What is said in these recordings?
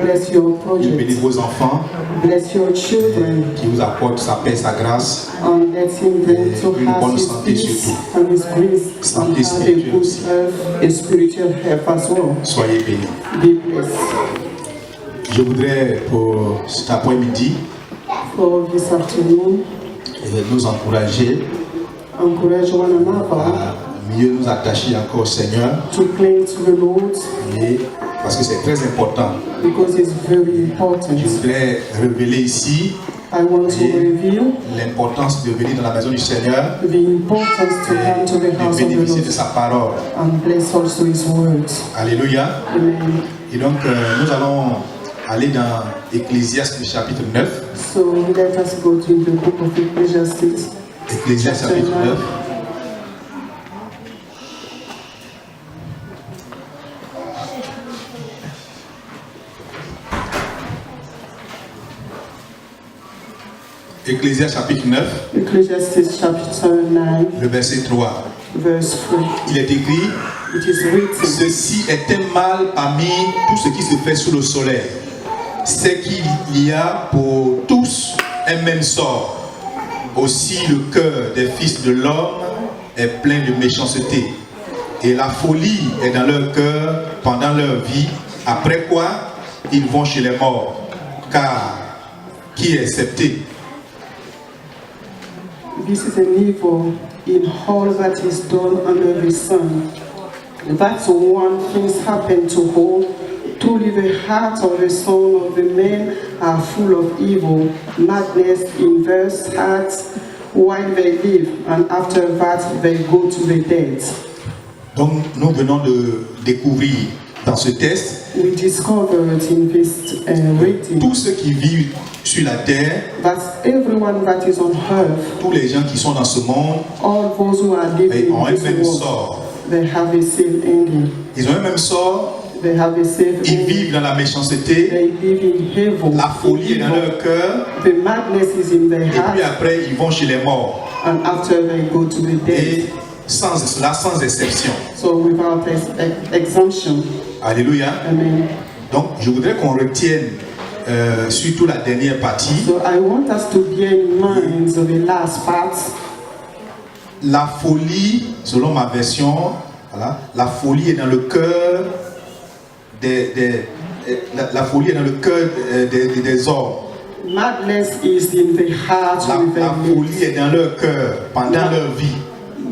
Bless your Il bénit project. vos enfants, Bless your children. qui vous apporte sa paix, sa grâce. And let him bring to Une bonne pass his santé peace surtout. and his grace and Santé have a spirituelle good aussi. health, a spiritual health as well. Soyez bénis. Be blessed. Je voudrais pour cet après-midi For this afternoon, nous encourager encourage one another à mieux nous attacher encore au Seigneur, to cling to the Lord et parce que c'est très important. because it's very important. Je voudrais révéler ici I want to reveal l'importance de venir dans la maison du Seigneur the importance to come to the et house de of the bénéficier de Lord sa parole. and bless also his words. Alléluia. Amen. Et donc nous allons aller dans Ecclésiaste chapitre 9. So let us go to the book of Ecclesiastes. Ecclésiaste Chapter chapitre 9. 9. Ecclésiaste chapitre 9, Ecclesiastes chapter 9, le verset 3. verse 3. Il est écrit: It is written, ceci est un mal parmi tout ce qui se fait sous le soleil. C'est qu'il y a pour tous un même sort. Aussi le cœur des fils de l'homme est plein de méchanceté. Et la folie est dans leur cœur pendant leur vie. Après quoi, ils vont chez les morts. Car qui est accepté? this is an evil in all that is done under the sun. That's one things happen to all. Truly the heart of the son of the man are full of evil, madness in their hearts while they live, and after that they go to the dead. Donc nous venons de découvrir dans ce texte We discovered in this reading tous ceux qui vivent sur la terre, that everyone that is on earth, tous les gens qui sont dans ce monde, all those who are living ont in un this même world, sort. they have a same ending. Ils ont un même sort, They have a same ils ending. vivent dans la méchanceté, They live in evil. la folie est dans leur cœur, The madness is in their et puis heart, après ils vont chez les morts. and after they go to the dead. Et sans cela, sans exception. So without exemption. Alléluia. Amen. Donc je voudrais qu'on retienne surtout la dernière partie. So I want us to bear in mind the last part. La folie, selon ma version, voilà, la folie est dans le cœur la folie est dans le cœur des hommes. Madness is in the heart with La their folie est dans leur cœur pendant leur vie.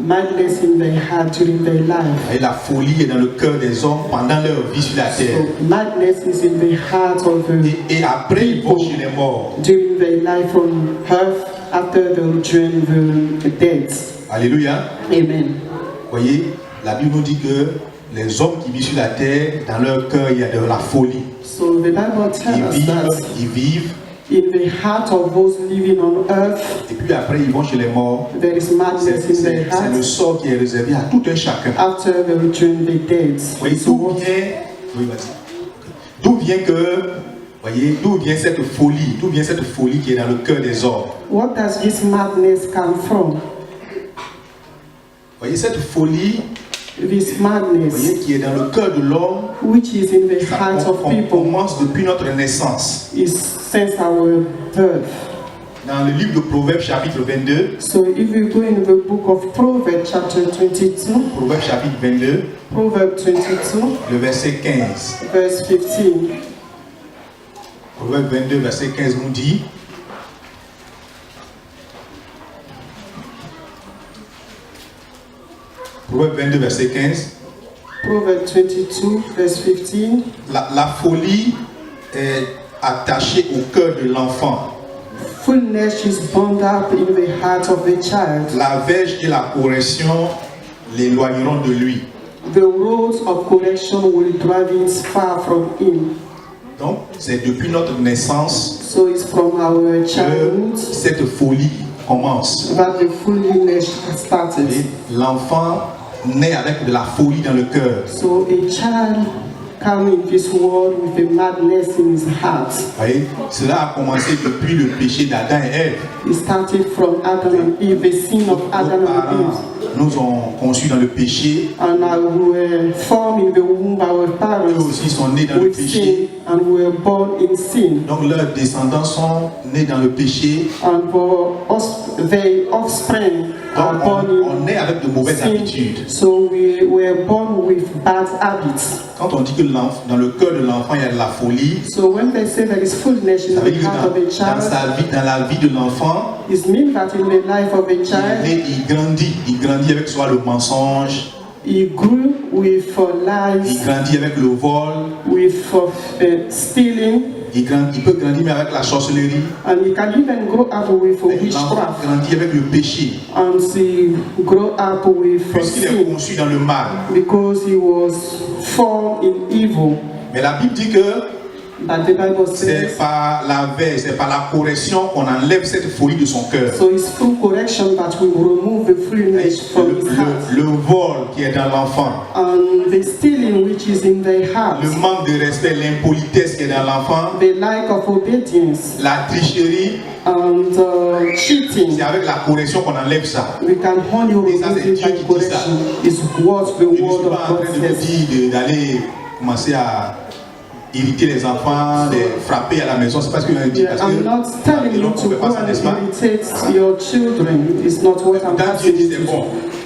madness in their heart during their life. Et la folie est dans le cœur des hommes pendant leur vie sur la terre. So madness is in the heart of the Et après, ils vont chez les morts. during their life on earth after they join the dead. Alléluia. Amen. Vous voyez, la Bible nous dit que les hommes qui vivent sur la terre, dans leur cœur, il y a de la folie. So the Bible tells us that Ils vivent, in the heart of those living on earth, et puis après, ils vont chez les morts. there is madness in their C'est le heart sort qui est réservé à tout un chacun. after they join the dead. Vous voyez, So what- d'où vient d'où vient cette folie qui est dans le cœur des hommes. what does this madness come from? Vous voyez, cette folie, This vous madness, voyez, qui est dans le cœur de l'homme, which is in the hearts of on people, commence depuis notre naissance. is since our birth. Dans le livre de Proverbes chapitre 22, So if you go in the book of Proverbs chapter 22, Proverbes chapitre 22, Proverbs 22, le verset 15. verse 15, Proverbes 22, verset 15 nous dit: Proverbes 22, verset 15. Proverbs 22, verse 15, La folie est attachée au cœur de l'enfant. fullness is bound up in the heart of the child. La verge et la correction l'éloigneront de lui. The roads of correction will drive it far from him. Donc, c'est depuis notre naissance So it's from our que childhood cette folie commence. that the foolishness started. Et l'enfant naît avec de la folie dans le cœur. So a child come in this world with a madness in his heart. Voyez, cela a commencé depuis le péché d'Adam et Ève. It started from Adam and Eve, the sin of Nos Adam and parents Eve. nous ont conçus dans le péché. And we were formed in the womb by our Eux parents aussi sont nés dans le with péché. sin, and we were born in sin. Donc leurs descendants sont nés dans le péché. And for us, their offspring are Donc born on est avec de mauvaises in habitudes. sin. So we were born with bad habits. Quand on dit que dans le cœur de l'enfant il y a de la folie, So when they say there is foolishness in ça veut the dire que heart of a dans child, la vie de l'enfant, it means that in the life of a child, il grandit avec soit le mensonge, he grew with il lies, grandit avec le vol, with stealing, il peut grandir même avec la sorcellerie. and he can even grow up with L'enfant witchcraft, grandit avec le péché, and he grow up with puisqu'il est sin conçu dans le mal. because he was formed in evil. Mais la Bible dit que But the Bible says, c'est par la veille, c'est par la correction qu'on enlève cette folie de son cœur. so it's through correction that we remove the foolishness from his heart, Le vol qui est dans l'enfant, and the stealing which is in their heart, le manque de respect, l'impolitesse qui est dans l'enfant, the lack of obedience, la tricherie, and cheating. c'est avec la correction qu'on enlève ça. We can only remove ça, c'est it Dieu by qui dit correction. Is what the Je ne suis word pas of en God train de vous says. dire d'aller commencer à irriter les enfants, de frapper à la maison. C'est pas ce que je dis. Yeah, I'm not telling you to go and irritate your children. It's not what I'm asking you to do.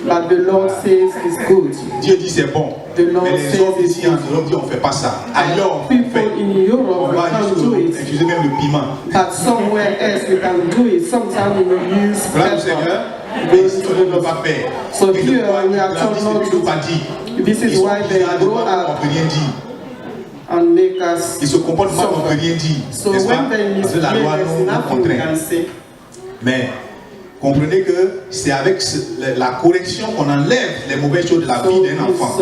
But the Lord says it's good. Dieu dit c'est bon. The Lord Mais les says hommes it's ici en good. Europe disent on ne fait pas ça. Ailleurs, on fait. People in On Europe va can't do juste it, utiliser même le piment. but somewhere else we can do it. Sometimes we will use Voilà le Seigneur. pepper. Mais ici, on ne peut pas faire. So Et here pourquoi we are ils told grandissent not et puis ils n'ont pas dit. to. This Ils is sont why they bizarres grow devant nous, on up ne peut rien dire. and make us Ils se comportent mal, on ne peut suffer. rien dire. So N'est-ce pas? when they Parce que la misbehave, loi there's nous nothing we contraint. can say. Mais comprenez que c'est avec la correction qu'on enlève les mauvaises choses de la vie d'un enfant.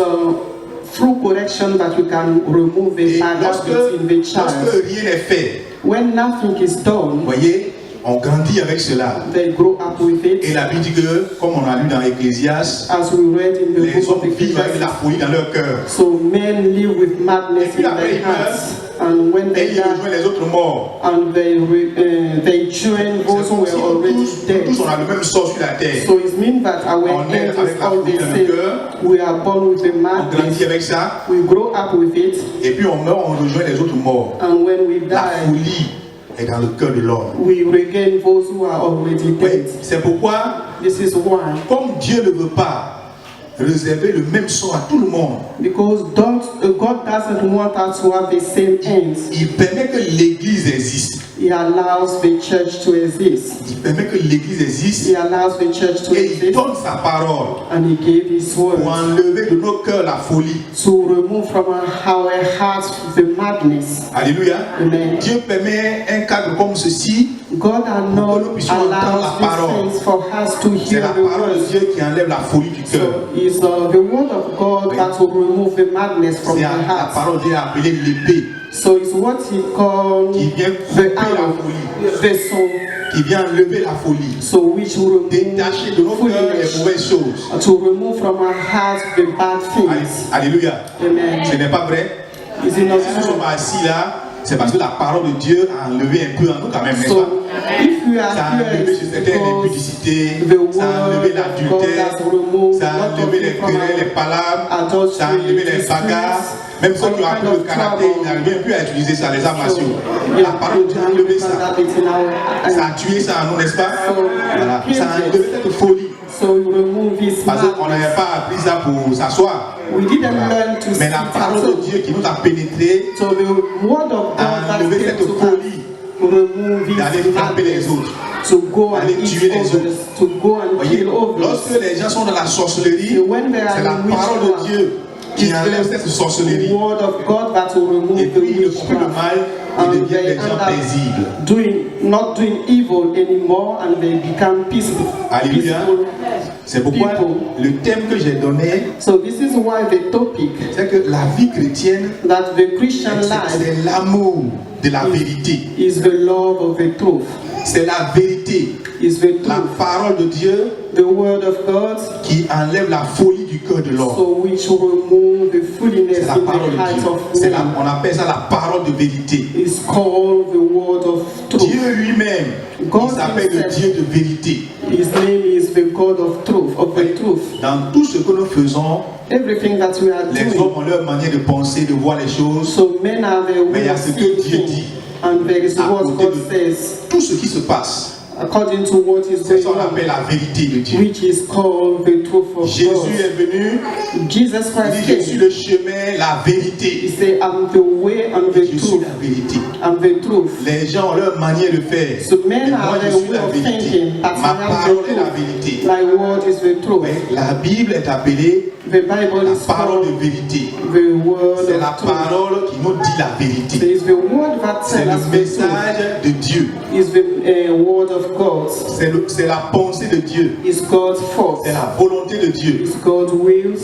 It's through correction that we can remove the Et bad lorsque habits in the child. rien n'est fait, When nothing is vous done, voyez, on grandit avec cela. they grow up with Et it. la Bible dit que, comme on a lu dans Ecclésiaste, As we read in the les book of hommes vivent avec la Ecclesiastes, folie dans leur cœur. so men live with madness Et puis in après, their ils hearts, and when Et they ils die, rejoignent les autres morts. and they join those C'est who comme si were nous already tous, dead. on a le même sort sur la terre. So it means that our On est end avec is la all folie the dans le same. cœur. We are born with the On grandit madness. avec ça. We grow up with it, Et puis on meurt, on rejoint les autres morts. and when we La die, folie est dans le cœur de l'homme. we regain those who are already Oui, dead. c'est pourquoi, This is why. comme Dieu ne veut pas réserver le même sort à tout le monde, Because God doesn't want us to have the same ends. il permet que l'Église existe. He allows the church to exist. Il permet que l'Église existe He allows the church to et il exist. donne sa parole And He gave His pour word enlever de nos cœurs la folie. to remove from our hearts the madness. Alléluia. Amen. Dieu permet un cadre comme ceci. God allows these things for us to C'est hear la the parole de word. Dieu qui enlève la folie du cœur. So it's the word of God that will remove the madness from C'est the la heart. parole de Dieu appelée l'épée So it's what He called qui vient the couper la arrow, folie, the soul. qui vient enlever la folie, So which will détacher de remove nos cœurs les foolishness, mauvaises choses. to remove from our hearts the bad things. Alléluia. Amen. Ce n'est pas vrai. Is it not Si nous so? sommes assis là, c'est parce que la parole de Dieu a enlevé un peu en nous quand même, n'est-ce pas? So if we Ça are a here, enlevé it's sur certaines because impudicités, the ça a enlevé word of God l'adultère, has removed ça a lot of enlevé les things from querelles, les our palabres, adultery, ça a enlevé les bagarres. Même ceux qui ont appris le karaté, ils n'arrivent plus à utiliser ça, les arts martiaux. La parole de Dieu a enlevé ça. Ça a tué ça en nous, n'est-ce pas? Voilà. Ça a enlevé cette folie. So we remove this Parce qu'on madness. n'avait pas appris ça pour s'asseoir. We didn't Voilà. learn to Mais la sit parole at de home. Dieu qui nous a pénétrés So the word of God a that enlevé came cette to us folie remove d'aller this frapper les madness, autres. to go and D'aller eat tuer les others, to go and Voyez, kill others. lorsque les gens sont dans la sorcellerie, So when they are c'est la in parole de witchcraft, Dieu qui enlève cette the sorcellerie. word of God that will remove Et the puis ils ne font plus le witchcraft. mal et And deviennent they des end gens up paisibles. not doing evil anymore, and they become peaceful. Alléluia. peaceful C'est pourquoi people. le thème que j'ai donné, So this is why the topic c'est que la vie chrétienne, that the Christian life c'est l'amour de la vérité. is the love of the truth. C'est la vérité. is the La truth. parole de Dieu The word of God, qui enlève la folie du cœur de l'homme. so which remove the foolishness C'est la in parole the de heart Dieu. of man. On appelle ça la parole de vérité. Is called the word of truth. Dieu lui-même, God il s'appelle le himself. Dieu de vérité. His name is the God of truth, of the truth. Dans tout ce que nous faisons, Everything that we are les doing. hommes ont leur manière de penser, de voir les choses. So men are the Mais il y way a of ce que Dieu thinking, dit. and there is À what côté God de says tout ce qui se passe, according to what is c'est going ça qu'on on, appelle la vérité de Dieu. which is called the truth of Jésus God. est venu, Jesus il Christ dit je suis came. le chemin, la He vérité. said, "I'm the way and the Je suis truth la vérité. and the truth." Les gens ont leur manière de faire. So men Mais moi are je the suis way la of vérité. thinking that Ma I am parole the est la truth. vérité. My word is the truth. Ouais, la Bible est appelée The Bible la is parole called de vérité. the word C'est la of truth. parole qui nous dit la So vérité. it's the word that C'est tells le us the truth. message de Dieu. Is the word of God. C'est la pensée de Dieu. Is God's thought. C'est la volonté de Dieu. Is God's wills.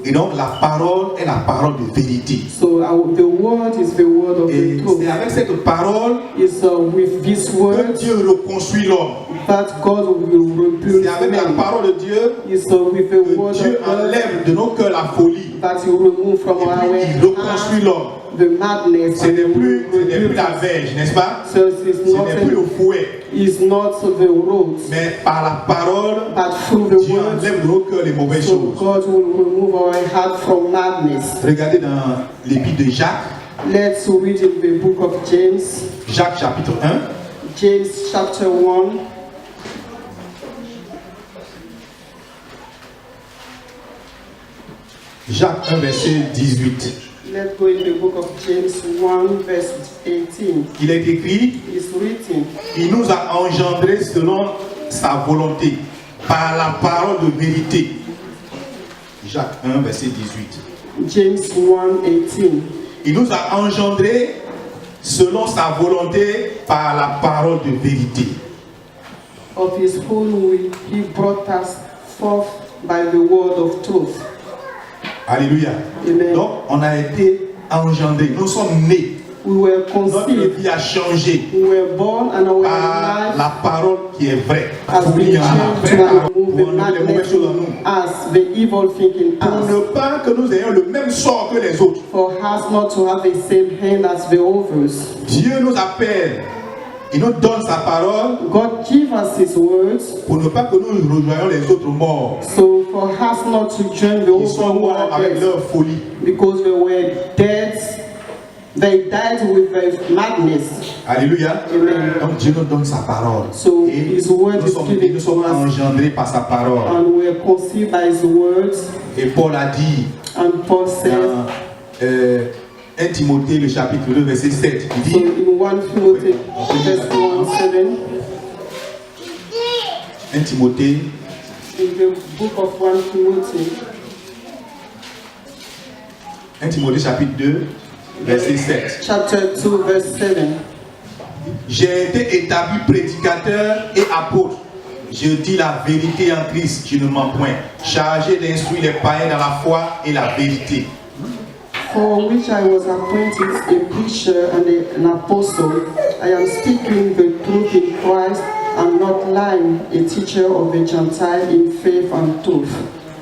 Et donc la parole est la parole de vérité. So the word is the word of Et the truth. c'est avec cette parole It's with this que word Dieu reconstruit l'homme. that God will rebuild C'est avec la man. parole de Dieu It's with the que word Dieu of God enlève de nos cœurs la folie. that you remove from Et our puis il reconstruit heart l'homme. the madness. Ce and n'est will plus rebuild la us. verge, n'est-ce pas? So it's Ce n'est plus le not, fouet. it's not the roads, Mais par la parole, but through the Dieu word. enlève de nos cœurs les mauvaises So choses. God will remove our heart from madness. Regardez dans l'épître de Jacques, Let's read in the book of James. Jacques chapitre 1. James chapter 1. Jacques 1, verset 18. Let's go in the book of James 1 verse 18. Il est écrit, It's written, il nous a engendrés selon sa volonté, par la parole de vérité. Jacques 1, verset 18. James 1:18. Il nous a engendrés selon sa volonté, par la parole de vérité. Of his own will he brought us forth by the word of truth. Alléluia. Amen. Donc, on a été engendrés. Nous sommes nés. We were Notre conceived, vie a changé we were born, and our par life la parole qui est vraie. has Pour been il y a la changed vraie to parole remove pour the enlever les mauvaises madness choses en nous. in us, the evil thinking Pour us, ne pas que nous ayons le même sort que les autres. for us not to have the same hand as the others. Dieu nous appelle, il nous donne sa parole God give us his words, pour ne pas que nous rejoignions les autres morts. so for us not to join the Ils others sont who morts are avec dead, leur folie. because they were dead. They died with their madness. Alléluia. Amen. Donc Dieu nous donne sa parole. So Et his word nous is sommes, given nous to sommes us, engendrés par sa parole. and we are conceived by his words. Et Paul a dit And Paul says, dans 1 Timothée, le chapitre 2, verset 7, il so dit, in 1 Timothy verse 1:7, 1 Timothée, in the book of 1 Timothy, 1 Timothée chapitre 2, verset 7. chapter 2, verse 7. J'ai été établi prédicateur et apôtre. Je dis la vérité en Christ, je ne mens point. Chargé d'instruire les païens dans la foi et la vérité. For which I was appointed a preacher and an apostle, I am speaking the truth in Christ and not lying, a teacher of the Gentile in faith and truth.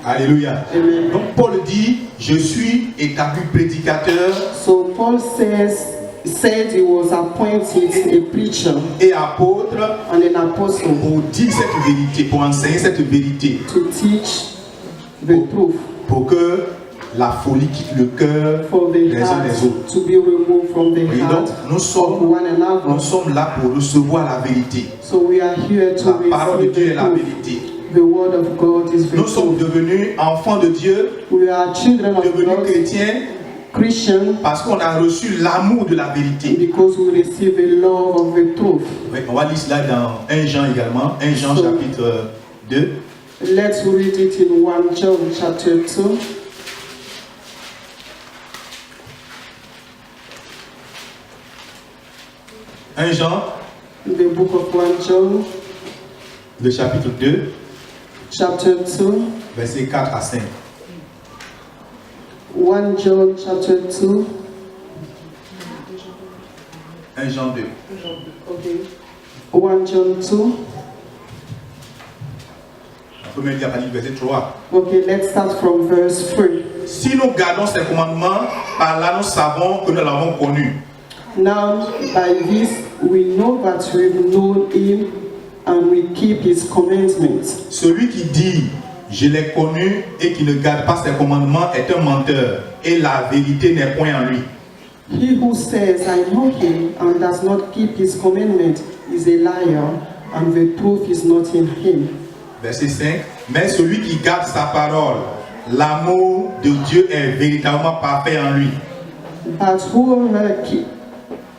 Alléluia. Amen. Donc Paul dit, je suis établi prédicateur So Paul said he was appointed a preacher et apôtre and an apostle pour dire cette vérité, pour enseigner cette vérité, to teach the truth, pour que la folie quitte le cœur for the des uns heart des autres. to be removed from the Et donc, heart nous of sommes, one another. nous sommes là pour recevoir la vérité. So we are here to La parole de receive Dieu est the la truth. vérité. The word of God is the Nous sommes truth. devenus enfants de Dieu, We are children of devenus God, chrétiens, Christian, parce qu'on a reçu l'amour de la vérité. because we receive the love of the truth. Oui, on va lire cela dans 1 Jean également, 1 Jean So- chapitre 2. Let's read it in 1 John chapter 2. Un Jean, In the book of 1 John le chapitre 2, chapter 2. versets 4 à 5. 1 John chapter 2. 1 Jean 2. Okay. 1 John 2. On peut même dire à partir du verset 3. Okay, let's start from verse 3. Si nous gardons ses commandements, par là nous savons que nous l'avons connu. Now, by this we know that we've known him and we keep his commandments. Celui qui dit je l'ai connu et qui ne garde pas ses commandements est un menteur et la vérité n'est point en lui. He who says, I know him and does not keep his commandment is a liar, and the truth is not in him. Verset 5. Mais celui qui garde sa parole, l'amour de Dieu est véritablement parfait en lui. But whoever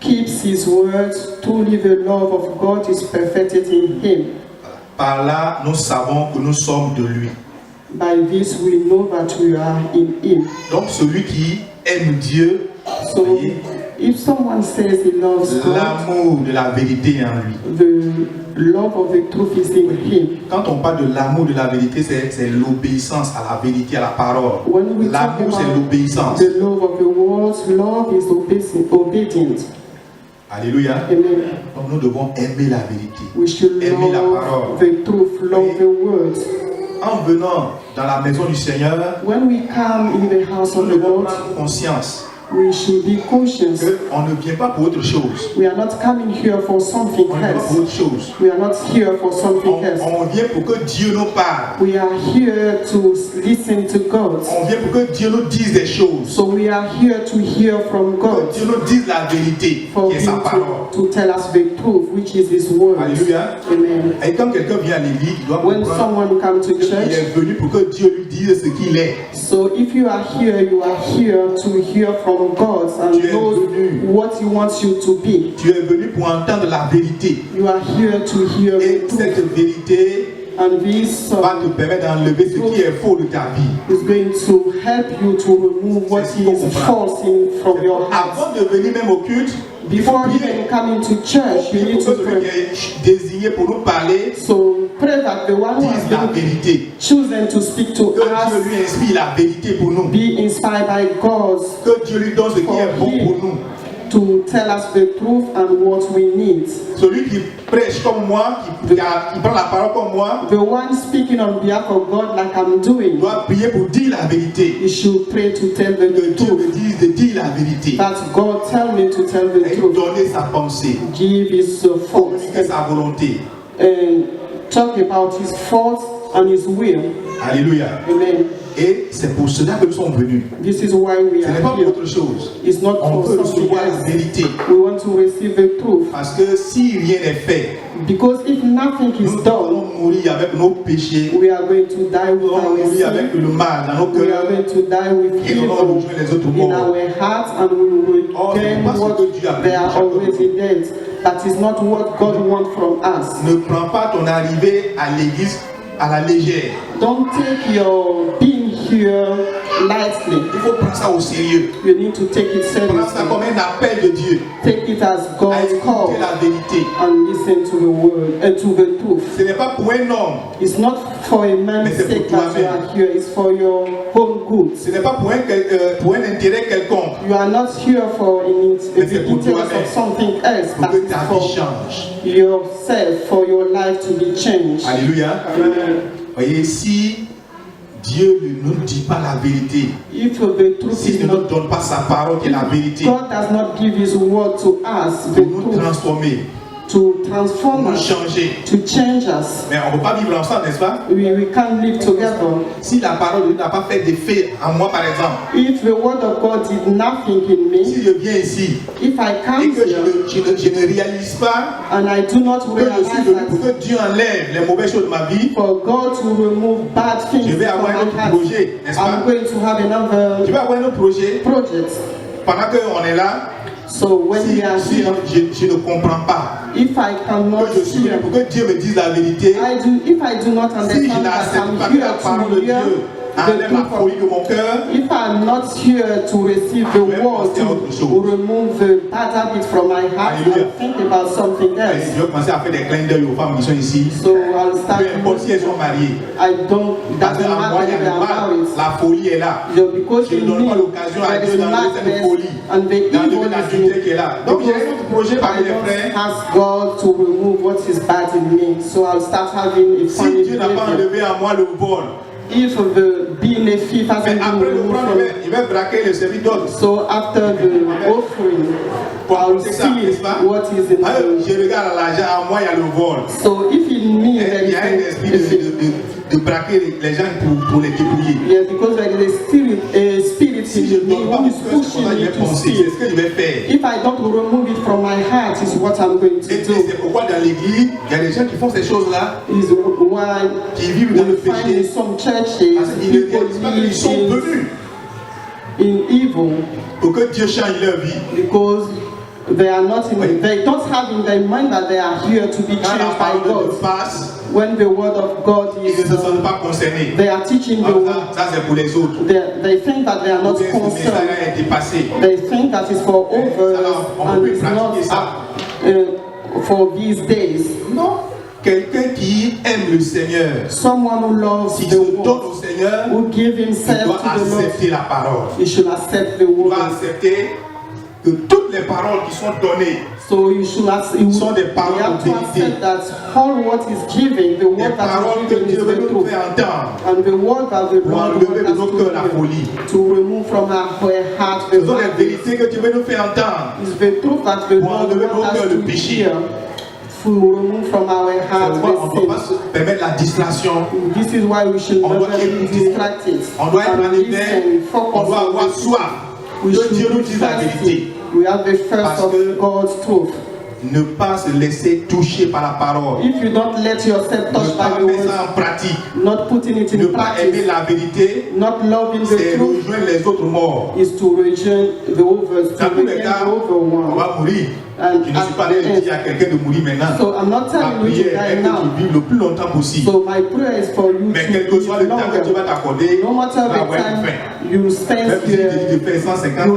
keeps his words, truly the love of God is perfected in him. Par là, nous savons que nous sommes de lui. By this we know that we are in him. Donc celui qui aime Dieu, So voyez, if someone says he loves God, l'amour de la vérité est en lui. the love of the truth is in him. Quand on parle de l'amour de la vérité, c'est l'obéissance à la vérité, à la parole. When we talk L'amour, c'est about l'obéissance. the love of the world, love is obedient. Alléluia. Amen. Donc nous devons aimer la vérité. We should Aimer la love parole. the truth, love the words. En venant dans la maison du Seigneur, When we come in the house nous of the devons Lord, prendre conscience we should be cautious. qu'on ne vient pas pour autre chose. We are not coming here for something On ne vient pas pour else. autre chose. We are not here for something else. On vient pour que Dieu nous parle. We are here to listen to God. On vient pour que Dieu nous dise des choses. So we are here to hear from Que God, Dieu nous dise la vérité, for qui est sa Him parole. to tell us the truth, which is His word. Alléluia. Amen. Et quand quelqu'un vient à l'église, il doit When comprendre someone comes to qu'il church, est venu pour que Dieu lui dise ce qu'il est. so if you are here to hear from God and Tu es know venu. what He wants you to be. Tu es venu pour entendre la vérité. You are here to hear Et the truth, cette vérité and this va te permettre d'enlever ce qui est faux de ta vie. is going to help you to remove what is false from your heart. Avant de venir même au culte, il faut Before prier. even coming to church, you Il need faut to que celui qui pray. est désigné pour nous parler So pray that the one who dise has la been vérité. chosen to speak to Que Dieu us lui inspire la vérité pour nous. be inspired by God Que Dieu lui donne ce qui est bon pour nous. to tell us the truth and what we need. Celui qui prêche comme moi, qui prend la parole comme moi, The one speaking on behalf of God like I'm doing, doit prier pour dire la vérité. you should pray to tell Que the Dieu me truth. dise de dire la vérité. That God tell me to tell the Et truth. donner sa pensée. Give His thoughts Communiquer sa volonté. and talk about His thoughts and His will. Alléluia. Amen. Et c'est pour cela que nous sommes venus. This is why we Ce n'est are pas pour here. autre chose. It's not On for veut something recevoir la else. vérité. We want to receive the truth. Parce que si rien n'est fait, Because if nothing is nous done, allons mourir avec nos péchés. we are going to die with Nous allons our mourir avec sin. le mal dans nos We are cœurs. going to die with Et nous allons evil rejoindre les autres in morts. our hearts, and we will Oh, gain c'est pas ce what que Dieu a they are prévu chaque already dead. That is not what God wants from us. Ne prends pas ton arrivée à l'église à la légère. Don't take your being here lightly. Il faut prendre ça au sérieux. You need to take it Prends ça seriously. comme un appel de Dieu Take it as à God's call écouter la vérité. and listen to the word and to the truth. Ce n'est pas pour un homme, It's not for a man's Mais c'est pour sake that you toi-même. are here. It's for your own good. ce n'est pas pour un intérêt quelconque, You are not here for Mais the c'est pour details toi-même. of something else, pour but que it's ta vie for change. yourself, for your life to be changed. Alléluia. Voyez, si Dieu ne nous dit pas la vérité, If the truth s'il is ne nous not, donne pas sa parole qui est la vérité, God does not give His word to us, the pour nous truth, transformer, to pour transform nous us, changer. to change us. Mais on ne peut pas vivre ensemble, n'est-ce pas? We can't live together. Si la parole de Dieu n'a pas fait d'effet en moi, par exemple, If the word of God did nothing in me, si je viens ici if I et come que here je ne réalise pas and I do not que je realize suis venu pour that que Dieu enlève les mauvaises choses de ma vie, for God to remove bad things je vais from avoir un my autre heart, projet, n'est-ce I'm pas? going to have Je another vais avoir un autre projet project. pendant qu'on est là. So when we are Si here, je ne comprends pas if I cannot que je suis venu hear, pour que Dieu me dise la vérité, if I do not si je understand that n'accepte I'm pas que here la parole de to Dieu hear enlève the la truth folie of, de mon cœur, if I'm not here to receive the word to remove the bad habit from my heart and think about something else. Je vais commencer à faire des clins d'œil aux femmes qui sont ici. So I'll start. Peu importe si elles sont mariées. Doesn't matter if they are married. La folie est là. Because je ne donne pas l'occasion à Dieu d'enlever cette folie, d'enlever l'adultère qui est là. Donc il y a un autre projet parmi les frères. Ask God to remove what is bad in me. So I'll start having a funny behavior. Si Dieu n'a pas enlevé à moi le vol, if being a thief hasn't been removed, il va braquer le serviteur. So after the offering, I'll see what is in the. Je regarde l'argent, à moi il y a le vol. So if in me il y a un esprit de braquer les gens pour les débrouiller. Yes, because there is a spirit in me who is pushing me to steal. If I don't remove it from my heart, is what I'm going to do. C'est pourquoi dans l'église, il y a des gens qui font ces choses-là, is why qui vivent dans le péché. Some churches, Ils sont venus in evil pour que Dieu change leur vie. Because they are not in, they don't have in their mind that they are here to be changed by God. When the word of God is, they are teaching the word. They think that they are not concerned. They think that is for others and it's not for these days. No. Quelqu'un qui aime le Seigneur, someone who loves qui the se donne au Seigneur, who give himself doit to the accepter Lord. la parole. He should accept the Il word. doit accepter que toutes les paroles qui sont données so you should sont des paroles de vérité. That all what is given, the word that is given is the truth. And the word that the Lord wants to remove from our heart the vérité que Dieu veut nous faire entendre. Is the truth that the Lord wants us to hear. To remove from our heart on ne doit pas se permettre la distraction. This is why we should never be distracted. On doit être animé, on doit avoir soif que Dieu nous dise la vérité. We have the thirst of God's truth. Ne pas se laisser toucher par la parole. If you don't let yourself touch by the word, en pratique. Not putting it in ne practice. Pas aimer la vérité. Not loving the truth. C'est rejoindre les autres morts. Is to rejoin the others. Dans tous les cas, on va mourir. Je ne suis pas allé dire à quelqu'un de mourir maintenant. So I'm not telling you to die now. Que tu vives le plus longtemps possible. So my prayer is for you. Mais quel que soit le temps que tu vas t'accorder, no matter the time you spend here, tu fais 150 ans,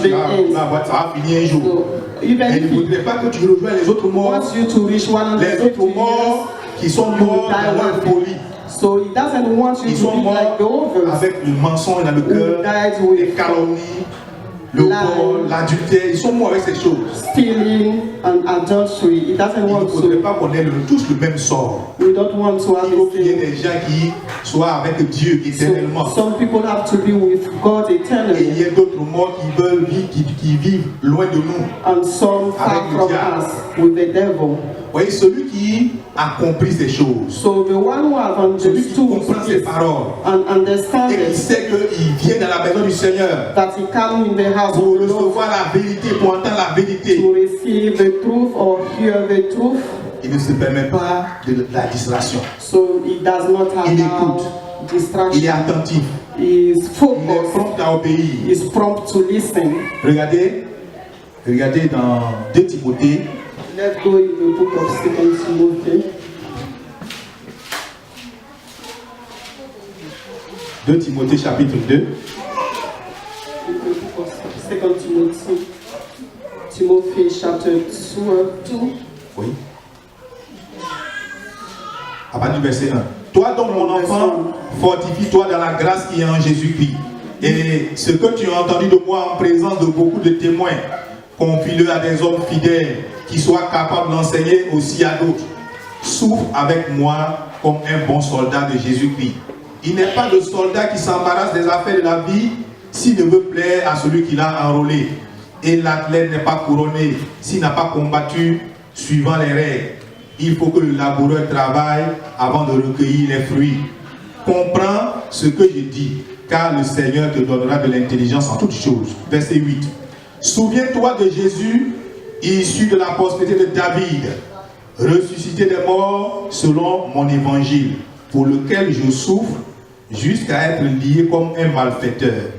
tu vas finir un jour. Il ne voudrait pas que tu rejoignes les autres morts. Les autres morts qui sont morts dans leur folie. So he doesn't want you to be like the others. Avec le mensonge dans le cœur, les calomnies, le vol, l'adultère, ils sont morts avec ces choses. Stealing and adultery. He doesn't want to. Il ne faudrait pas qu'on ait tous le même sort. We don't want to have. Il faut qu'il y ait des gens qui soient avec Dieu éternellement. So, some people have to be with God eternally. Et il y a d'autres morts qui veulent vivre, qui vivent loin de nous. And some far from us with the devil. Voyez, celui qui a compris ces choses, so the one who has celui qui comprend ces paroles, et qui sait qu'il vient dans la maison du Seigneur that he come in the house pour recevoir la vérité, pour entendre la vérité, to receive the truth or hear the truth, il ne se permet pas de la distraction. So he does not have il écoute, distraction. Il est attentif, he is focused, il est prompt à obéir. He is prompt to listen. Regardez dans 2 Timothée. Let's go in the book of 2 Timothy. 2 Timothée chapitre 2. 2 Timothy. Timothy chapter 2. Oui. À partir du verset 1. Toi donc mon enfant, fortifie-toi dans la grâce qui est en Jésus-Christ. Et ce que tu as entendu de moi en présence de beaucoup de témoins, confie-le à des hommes fidèles qui soient capables d'enseigner aussi à d'autres. Souffre avec moi comme un bon soldat de Jésus-Christ. Il n'est pas de soldat qui s'embarrasse des affaires de la vie s'il ne veut plaire à celui qui l'a enrôlé. Et l'athlète n'est pas couronné s'il n'a pas combattu suivant les règles. Il faut que le laboureur travaille avant de recueillir les fruits. Comprends ce que je dis, car le Seigneur te donnera de l'intelligence en toutes choses. Verset 8. Souviens-toi de Jésus, issu de la postérité de David, ressuscité des morts selon mon évangile, pour lequel je souffre jusqu'à être lié comme un malfaiteur.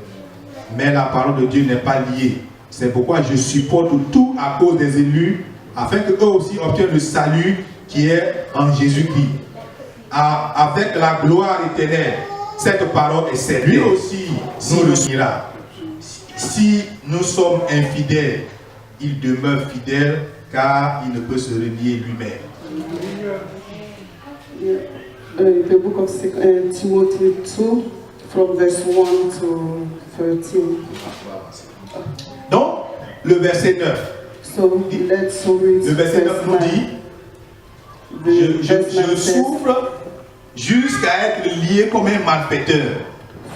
Mais la parole de Dieu n'est pas liée. C'est pourquoi je supporte tout à cause des élus, afin qu'eux aussi obtiennent le salut qui est en Jésus-Christ. Avec la gloire éternelle, cette parole est celle. Lui aussi nous le dira. si nous sommes infidèles, il demeure fidèle car il ne peut se renier lui-même. The book of Timothy 2, from verse 1 to 13. Donc, le verset 9. So let's read Le verset 9 nous dit, je souffre jusqu'à être lié comme un malfaiteur.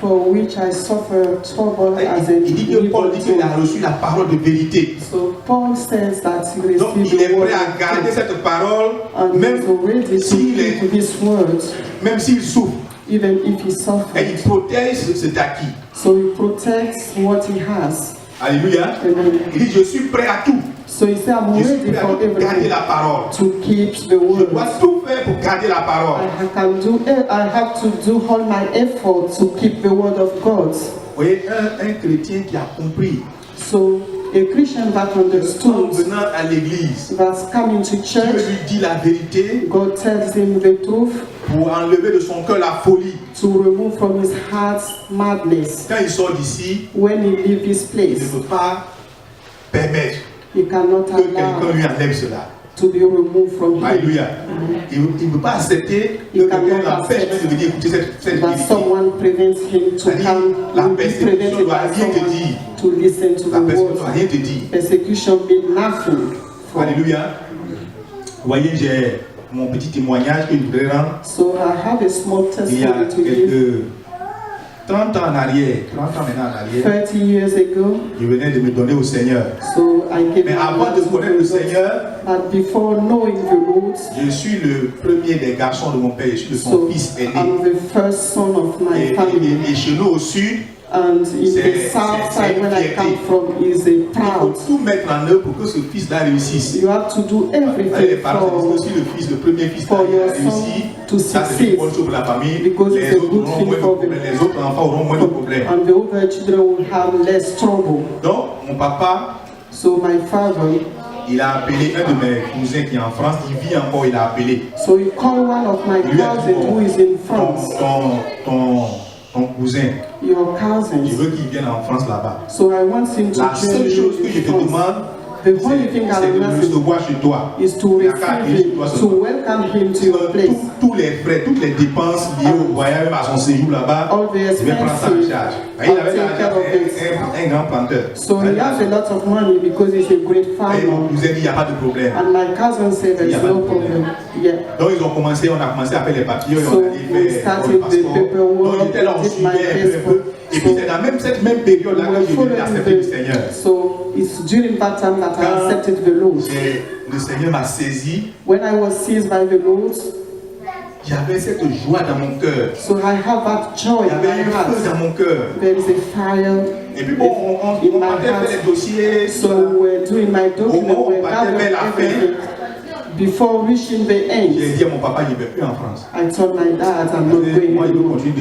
For which I suffer trouble as a Il dit que Paul dit qu'il a reçu la parole de vérité. So Paul says that he Donc il received est the word prêt à garder cette parole, and même he's ready to keep his words, même s'il souffre. even if he Et suffers. il protège cet acquis. So he protects what he has. Alléluia. Amen. Il dit, je suis prêt à tout. So he said, I'm Je suis ready prêt à for tout pour garder everything la parole. to keep the Je word. dois tout faire pour garder la parole. I have to do all my effort to keep the word of God. Vous voyez, un chrétien qui a compris, So a Christian that en understood, venant à l'église, that's coming to Dieu church, lui dit la vérité God tells him the truth pour enlever de son cœur la folie. to remove from his heart madness. Quand il sort d'ici, When he leaves this il ne place, peut pas permettre he cannot que quelqu'un allow lui enlève cela. to be removed from him. Alléluia. Il ne peut pas accepter que quelqu'un l'empêche de venir écouter cette That vérité. someone prevents him to C'est-à-dire, come, la will be persécution prevented doit by rien te someone dire. to listen to La the personne ne doit word. rien te dire. Persecution means nothing. For. Alléluia. Vous voyez, j'ai mon petit témoignage que je voudrais rendre. So I have a small Il y a testimony to give. quelques 30 ans en arrière, 30 ans maintenant en arrière, 30 years ago, je venais de me donner au Seigneur. so I gave Mais my avant life de to connaître le the Lord. Seigneur, But before knowing the Lord, je suis le premier des garçons de mon père, je suis de son so fils aîné. I'm the first son of my family. Et chez nous au sud, And in the c'est south side, une where I fierté. come from, is a il faut proud. tout mettre en œuvre pour que ce fils-là réussisse. You have to do Les everything parents for, disent que si le fils, le premier fils for a your réussi, son to ça c'est une succeed. bonne chose pour la famille. Because Les it's a autres good auront thing moins de for problèmes, them. les autres enfants auront moins de problèmes. And the other children will have less trouble. Donc, mon papa, So my father, il a appelé un de mes cousins qui est en France, il vit encore, il a appelé. so he called one of my Il lui a dit, cousins who is in ton, France, ton cousin, your je cousins. veux qu'il vienne en France là-bas. So I want him to La seule join chose que me je in te France. demande, The only thing I c'est de am le asking recevoir chez toi. is to Il y a qu'à receive accueillir chez toi him, to seulement. welcome him to your place. Tous les frais, toutes les dépenses liées au voyage, même à son séjour là-bas, All the je vais prendre ça en expenses, charge. Il I'll avait take care of it. un grand planteur. So he has a lot of money because he's a great Et mon farmer. cousin dit, il n'y a pas de problème. And my cousin said there's no problem. Yeah. Donc ils ont commencé, on a commencé à faire les papiers, So on a dit we faire started le the passeport. paperwork, Donc j'étais là, on did my suivait un peu. Et puis c'est dans cette même période-là que j'ai venu accepter le Seigneur. So it's during that time that I accepted the Lord. Le Seigneur m'a saisi. When I was seized by the Lord, J'avais cette joie dans mon cœur. so I have that joy Il y in avait my un feu heart. dans mon cœur. There is a fire Et puis bon, on partait faire les dossiers. So we're doing my document, Au we're moment où on gathering battait la fin, everything. Before reaching the J'ai end, dit à mon papa, je ne vais plus en France. I told my dad I'm not Parce que moi, je veux going. continuer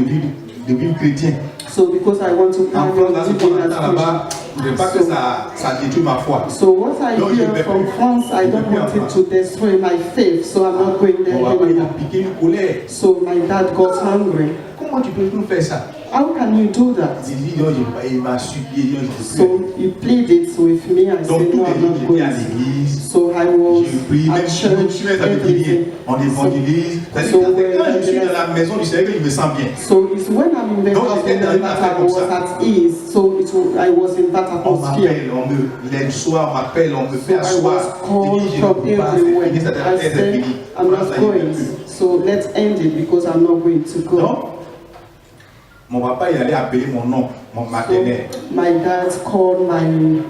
de vivre chrétien. So because I want to En carry France, on là, ce living qu'on as entend là-bas, Christian. je ne veux pas que ça détruise ma foi. So what I Non, je hear vais from plus. France, I Je don't vais plus en want it France. to destroy my faith, so I'm not going there Mon papa, il a anymore. piqué une colère. So my dad got hungry. Comment tu peux nous faire ça? How can you do that? Il dit, non, il m'a supplié, non, je ne peux So plus. he pleaded with me. I Donc said tous no, les I'm jours, not j'étais à going. l'église. So I was Je prie, même at si nous church, tuons, ça veut dire rien. everything. On évangélise. C'est-à-dire So que quand je suis when- dans la maison du Seigneur, je me sens bien. So it's when I'm in the Donc, house j'étais dans une that affaire I comme was ça. at ease. So I was in that On atmosphere. m'appelle, le soir, on m'appelle, on me fait I was asseoir. called Je dis, je from ne peux pas, everywhere. c'est fini, ça I c'est said, fini. I'm Voilà, not ça y est, going. plus. So let's end it because I'm not going to go. Donc, mon papa, il allait appeler mon nom, mon So maternel. my dad called my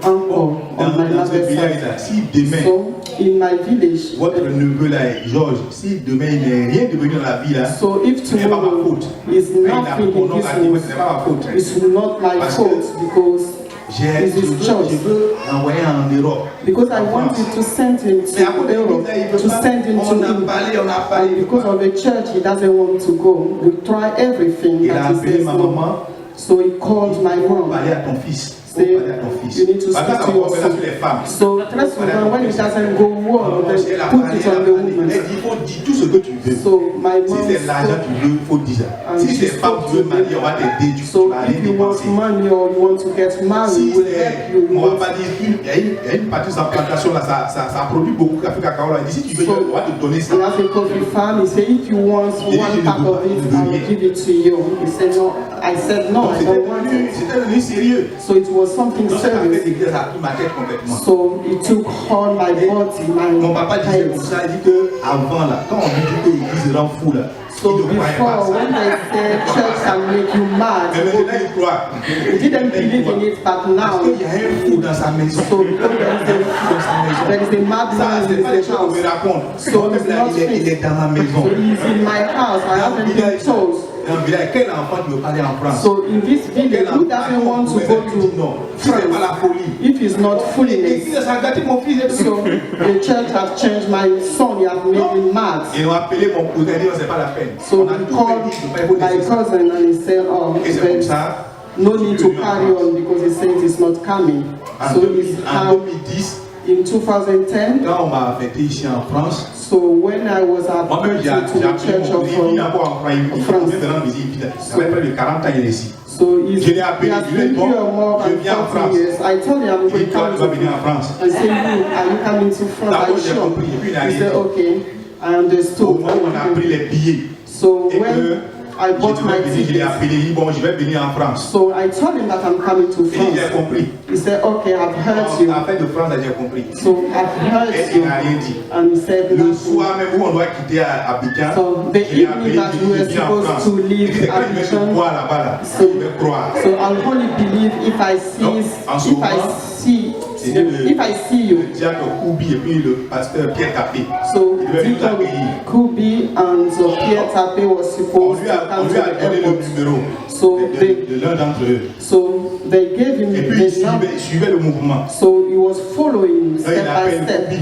uncle on my Dans ce mother's village-là, side. si demain, So in my village, votre neveu là, Georges, si demain il n'est rien devenu dans la vie là, so if ce n'est pas ma tomorrow faute. is Quand il a pris nothing mon in nom, his il a dit, life, ce n'est pas ma faute. it's not my Parce que fault because Je veux l'envoyer en Europe. Because I en France. wanted to send him Mais à cause to de Europe, l'église, il veut to pas. send him On a to parlé, on a parlé. and because of the church, he doesn't want to go. We try everything Il a that he appelé says ma no. maman. So he called my Il faut mom. parler à ton fils. say parler à ton fils. you need to Parce que speak ça to your va faire sur les son. femmes. So très souvent, when it doesn't go well, Si elle then a put parlé, it elle a on the parlé. woman. Elle dit, il faut dire tout ce que tu veux. So my Si mom c'est l'argent que tu veux, il faut dire. and Si she c'est femme, spoke tu veux to marier, on va me. t'aider. Tu So vas aller if you want dépenser. money or you want to get married, Si we'll c'est, help you. on va pas dire, il y a une partie de sa plantation là, ça produit beaucoup de café cacao là. Il dit, si tu veux, on va te donner ça. He has a coffee farm. He said, if you want one part of it, I will give it to you. He said, no. I said, no, Donc I don't want it. c'était devenu sérieux. So it was something Donc ça a serious. fait l'église, ça a pris ma tête complètement. So it took all my body, Mon my papa disait head. comme ça, il dit que avant là, quand on lui dit que l'église rend fou là, So il ne croyait pas before, ça. when they said church can make you mad, Mais maintenant il croit. he didn't believe in it, but Parce now, qu'il y a un fou dans sa maison. so because there is a Ça, madman c'est in pas des the choses qu'on me house. raconte. So Moi, it's là, not il est dans ma maison. So he's in my house. I Dans le haven't village, been told. dans le village, quel enfant qui veut parler en France? So in this village, who doesn't want to go Non, to c'est pas la France folie. if it's not foolishness? L'église, ça a gâté mon fils et tout. So the church has changed my son. He has made me mad. Ils ont appelé mon cousin, il dit, c'est pas la peine. So On a he tout called fait, il faut my laisser ça. cousin and he said, oh, Et c'est comme there's ça. no need to carry on because he says it's not coming. En So he's 2010, in 2010. quand on m'a affecté ici en France, So when I was moi-même appointed j'ai to the appelé church mon of il vit encore en France, il France. vient de rendre visite, il avait près de 40 ans, il est ici. So he's, Je l'ai he appelé, has je lui ai been dit, here bon, more je than viens en 40 France. years. I told him I'm Et going to toi, come tu vas to venir en France. I said, are you coming to France? Are D'abord, you j'ai sure? compris, et puis il a He dit, said, okay, I au understood. moment où on a pris les billets, So et when que I je bought my devais venir, je l'ai ticket, appelé, il dit, bon, je vais venir en France. so I told him that I'm coming to Et il a France. compris. He said, okay, I've heard you. En fait, de France, j'ai compris. So I've heard Et il you. n'a rien dit. And he said, Le nothing. soir même où on doit quitter Abidjan, So the je l'ai appelé, evening that je we lui ai were dit, je viens en supposed France. to leave Il dit, quand je vais te Abidjan, voir là-bas, là, so- je vais croire. So I'll only believe if I Donc, en ce moment, c'était see you. le diacre Koubi et puis le pasteur Pierre Capé. So Il devait nous Deacon accueillir. Kubi and Pierre Tape was On supposed lui to a come to donné the le airport. numéro So de l'un d'entre eux. So they gave him Et puis the number. il suivait le mouvement. So he was following Là, step il by appelle step. Koubi.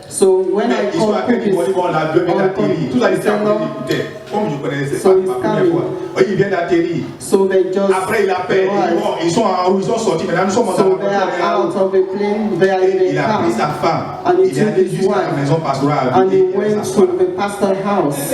So when Mais I ils sont called appelés, ils m'ont dit, bon, là, Dieu vient d'atterrir. Tout ça, ils étaient en train d'écouter. Comme je connaissais So pas he's ma première coming. fois. Oui, il vient d'atterrir. So they just Après, il appelle. arrived. Bon, ils sont en route, ils sont sortis. Maintenant, nous sommes en So train they are out of the plane, they are in Il the a pris sa car, femme. and he Il est took allé his jusqu'à la wife, maison pastorale. and he Il went s'assoit. to the pastor's house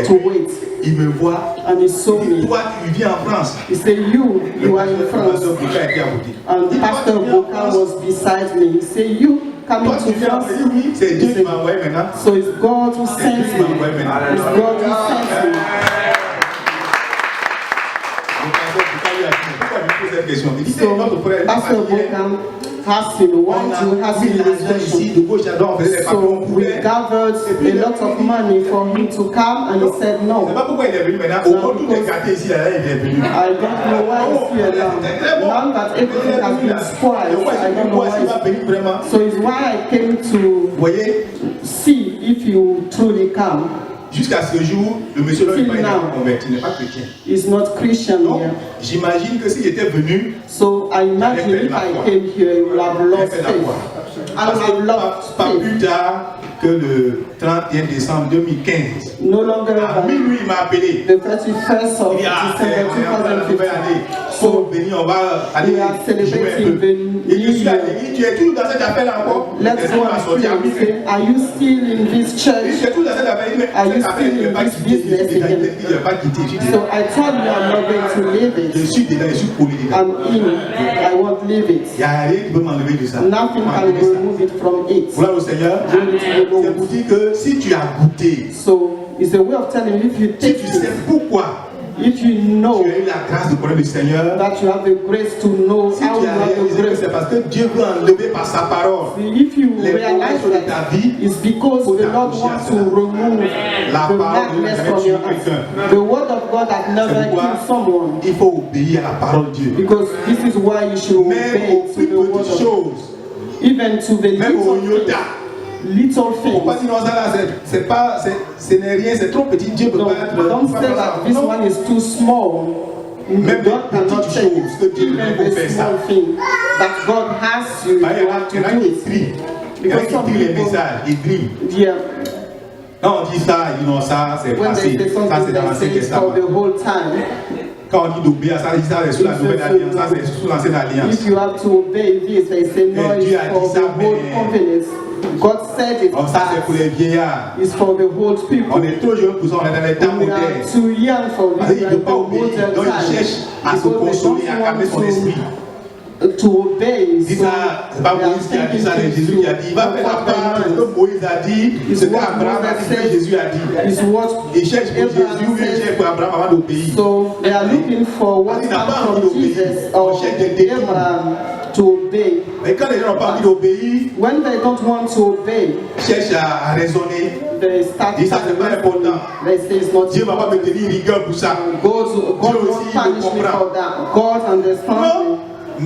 to wait. Il me voit. And he saw Il dit, me. toi, tu viens en France. He said, you are in Le France. pasteur Bouka était à côté. And Il dit, Pastor toi, tu viens en Boka France. was beside me. He said, you coming Toi, to tu viens en France? France. Oui, c'est Dieu He qui said, m'a envoyé maintenant. so it's God who C'est sent Dieu qui m'a me. envoyé maintenant. It's God who sent me. Le pasteur Bouka lui a dit, pourquoi il me pose cette question? Il dit, c'est So notre frère. Pastor Boka asked him, why On do you a ask mis him this l'argent ici, question? de gauche à droite, on faisait des papiers, on So we pouvait. gathered a lot of money for him to come, and he said Je ne sais no. pas pourquoi il est venu maintenant. Au moins, tout est gâté ici, là, il est venu. I don't know why he's here now. Now that everything has been spoiled, I don't know why. Il va venir vraiment. So it's why I came to Vous voyez, see if you truly come. jusqu'à ce jour, le monsieur là, il n'est pas converti, il n'est pas chrétien. He's not Christian Donc, here. j'imagine que s'il était venu, So I imagine if I came here, he would have il lost fait la faith. foi. I Parce would have que lost pas faith. plus tard que le 31 décembre 2015, No longer à than minuit, il m'a appelé. the 31st of Il dit, ah, c'est December on est en train de nouvelle 2015. année. So So, béni, on va aller we are jouer un celebrating peu. the Et je new suis allé, year. il dit, tu es toujours dans cette affaire-là encore? Let's Est-ce go qu'il m'a and sorti pray à and minuit? say, are you still in this Il dit, church? tu es toujours dans cette affaire. Il dit, mais Are you cette affaire, still je ne vais in pas this quitter. business Il again? ne vais pas quitter. Je dis, So I told you I'm not going to leave je it. suis dedans, je suis collé dedans. I'm in. I won't leave Il it. n'y a rien qui peut m'enlever de ça. Nothing can M'enlever ça. remove it from it. Voilà au Seigneur. Glory to the C'est Lord. pour dire que si tu as goûté, So it's a way of telling you if you si take tu sais it, pourquoi if you know tu as eu la grâce de connaître le Seigneur, that you have the grace to know si how tu you as have the réalisé que grace. c'est parce que Dieu veut enlever par sa parole If you les realize problèmes de ta that vie, it's because the Lord wants to remove La the parole de Dieu madness n'a from jamais your tué heart. quelqu'un. The word of God has never C'est pourquoi killed someone. il faut obéir à la parole de Dieu. Because this is why you should Même obey aux to plus the word petites of God. choses, Even to the même au little iota. things. Little Faut pas things. dire non, ça là, c'est pas, ce n'est rien, c'est trop petit. Dieu ne peut Don't, pas être. don't say that this Non. one is too small. Même God les cannot petites take choses que it. Dieu Even veut the faire ça. small thing that God has you, you Ah, il y en a have to qui do it. trient. Il y en a qui trient les messages, ils driment. Yeah. Quand on dit ça, ils disent non, ça c'est When passé. they say Ça c'est something, dans they l'Ancien say it for Testament. the whole time. Quand on dit d'obéir, ça c'est sous la nouvelle alliance, ça c'est sous l'ancienne alliance. If you have to obey this, they say no, Dieu it's a for dit ça, the whole mais- covenant. God said it, Oh, ça c'est pour les vieillards. it's for the whole people. On est trop jeune pour ça, on est dans les temps We are modernes. too young for Parce this, qu'il ne we veut are pas the obéir, modern donc il time. cherche à se Because they consoler, à don't calmer son want esprit. to obey. Dis So ça, c'est pas they are Moïse qui a dit ça, c'est thinking Jésus qui a dit. Il va faire la part de ce que Moïse a dit, ce qu'Abraham a dit, ce que Jésus a dit. is what Il cherche pour Jésus Abraham ou bien il said. cherche pour Abraham avant d'obéir. So they are looking for what Il n'a pas comes envie from d'obéir. Jesus On or cherche des détours. Abraham to obey. Mais quand les gens n'ont pas envie d'obéir, When they don't want to obey, ils cherchent à raisonner. they start Dis ça, c'est pas important. They say it's not Dieu ne va pas me tenir rigueur pour ça. God Dieu won't aussi, il punish me comprend. for that. God understands Non,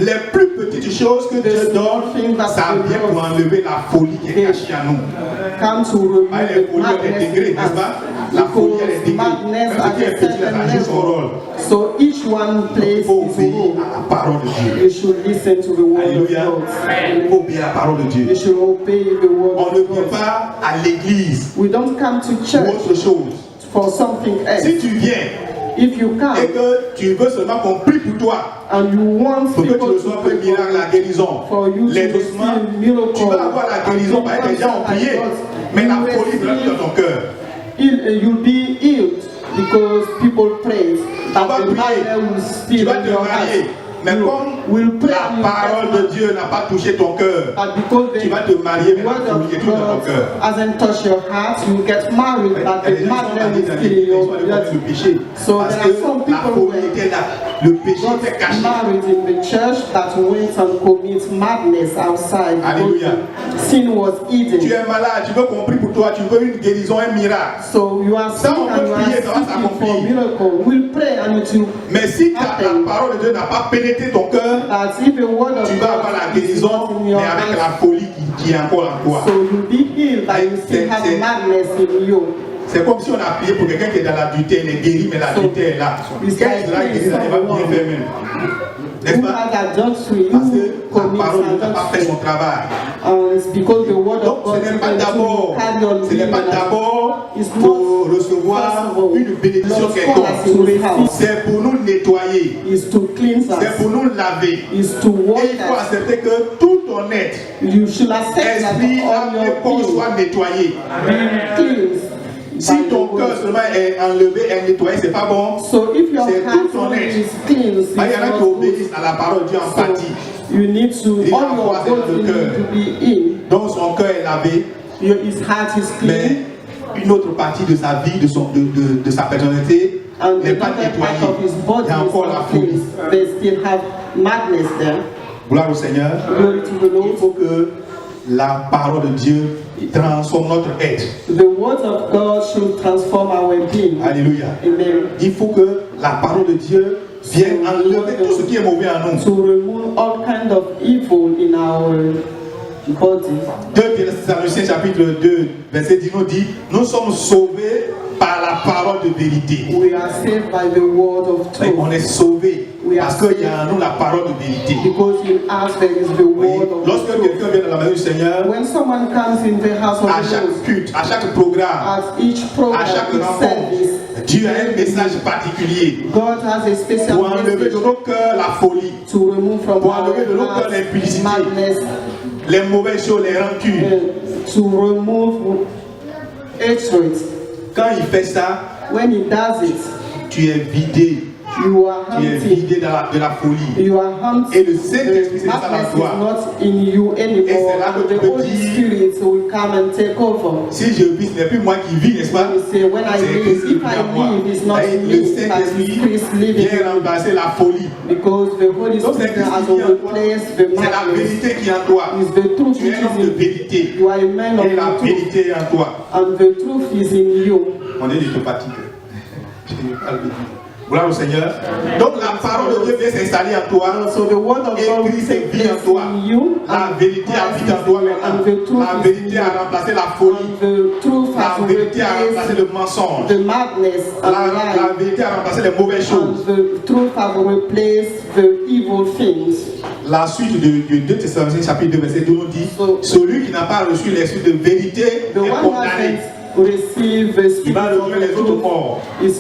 les plus petites choses que Dieu donne, ça vient pour enlever la folie qui est cachée à nous. me. Come to remove Ah, les the folies, elle est madness intégrée, in n'est-ce us. pas? La folie, elle est Because intégrée. madness Même at ce qui est a petit, elle certain a joué son rôle. level. So each one Il plays faut his obéir role. à la parole de Dieu. You should listen to the word Alléluia. of Il God. faut obéir à la parole de Dieu. You should obey the word On ne of vient God. pas à l'église We don't come to pour church autre chose. for something Si else. tu viens If you et come que tu veux seulement qu'on prie pour toi, and you want pour que tu people to reçoives le pray miracle, la for guérison, for you to l'aidosement, receive miracle, tu vas avoir la guérison parce que les gens ont prié. Mais la folie sera plus dans ton cœur. You'll be healed because people pray. On va But the prier. Bible will Tu still vas in te your marier. heart. Mais You will comme pray la and you parole get de Dieu n'a pas touché ton cœur, But because tu the vas te marier, mais la word folie est of toujours dans ton God cœur. hasn't touched your heart, you get married, Il y but a des the gens qui sont madness allés is dans still in l'église, ils sont your allés commettre le heart. péché. So Parce there que are some la people folie who était là. Le péché got était caché. married in the church that went and commit madness outside. because Alléluia. Sin was Tu hidden. es malade, tu veux qu'on prie pour toi, tu veux une guérison, un miracle. So you are Ça, sick on and peut you are prier, ça va seeking for s'accomplir. miracle. We'll pray and it will Mais si la happen. parole de Dieu n'a pas pénétré ton cœur, That if the word of tu vas avoir la God is guérison, not in mais your avec la heart, folie qui est encore en toi. so you'll be healed, but you still have madness in you. C'est comme si on a prié pour quelqu'un qui est dans l'adultère, il est guéri, mais l'adultère est là. It's Quel like sera guéri, ça va bien faire même. N'est-ce Who pas? has adultery, Parce who que la commits parole de Dieu n'a pas fait adultery. son travail. It's because the word Donc of God ce n'est is pas going d'abord, to carry on ce n'est pas living. d'abord It's pour not recevoir first of all, une bénédiction Lord's quelconque. call us in his house. C'est pour nous nettoyer, Is to cleanse c'est pour us, nous laver. is to wash Et il faut us. accepter que tout ton être, You should accept that esprit, âme all et your corps being soit nettoyé. be cleansed. Si by the ton word. cœur seulement est enlevé, est nettoyé, c'est pas bon. So if your c'est heart tout ton être. is cleansed, Il y en a it's qui not good. obéissent à la parole de Dieu en partie. So you need to, Il all envoie your c'est dans body le need cœur. to be in. Donc son cœur est lavé, His heart is mais clean. une autre partie de sa vie, de sa personnalité, And n'est pas another part nettoyée. of his body Il y a is encore la not folie. cleansed. They still have madness there. Gloire au Seigneur. Glory to the Il Lord. faut que la parole de Dieu transforme notre être. The word of God should transform our being. Alléluia. Amen. Il faut que la parole de Dieu vienne enlever tout ce qui est mauvais en nous. To remove all kind of evil in our body. 2 Thessaloniciens chapitre 2, verset 10 nous dit, nous sommes sauvés par la parole de vérité. We are saved by the word of Oui, on truth. est sauvés We are parce qu'il y a en nous la parole de vérité. Because in us there is the Oui, word of lorsque truth. quelqu'un vient dans la maison du Seigneur, When someone comes in the house of à the chaque Lord, culte, à chaque programme, at each program, à chaque each rencontre, service, Dieu a un message particulier God has a special pour enlever message de nos cœurs la folie, to remove from pour our enlever de nos cœurs hearts l'impudicité, madness, les mauvaises choses, les rancunes. to remove hatred. Quand il fait ça, When he does it, tu es vidé, you are tu es empty. vidé de la folie. You are empty. Et le Saint-Esprit, c'est ça la Madness is foi. not in you Et anymore. c'est là que And tu the peux Holy dire- Spirit will come and take over. Si je vis, ce n'est plus moi qui vis, n'est-ce pas? You say, when I C'est live, Christ qui if vit I en moi. live, it's not Et le me, but it's Saint-Esprit Christ living. vient remplacer la folie. Because the Holy Donc c'est Spirit Christ has qui vit en toi. replaced the C'est la madness. vérité qui est en toi. Is the truth Tu es un homme de which is in vérité. you are a man of Et la the truth, vérité est en toi. and the truth is in you. On est lymphatique. Gloire au Seigneur. Donc la parole de Dieu vient s'installer en toi. So the word of Et God will Christ take vit en place toi. in you, La and vérité Christ habite is en toi in you, and the maintenant. truth La is in vérité a you. remplacé la folie. And the truth La has vérité a remplacé replaced le mensonge. the madness and La lie. vérité a remplacé les mauvaises choses. And the truth has replaced the evil things. La suite de 2 Thessaloniciens chapitre 2 verset 2 nous dit, So- celui qui n'a pas reçu l'esprit de vérité The est one who condamné. hasn't receive the Il spirit va of rejoindre les the autres truth morts. is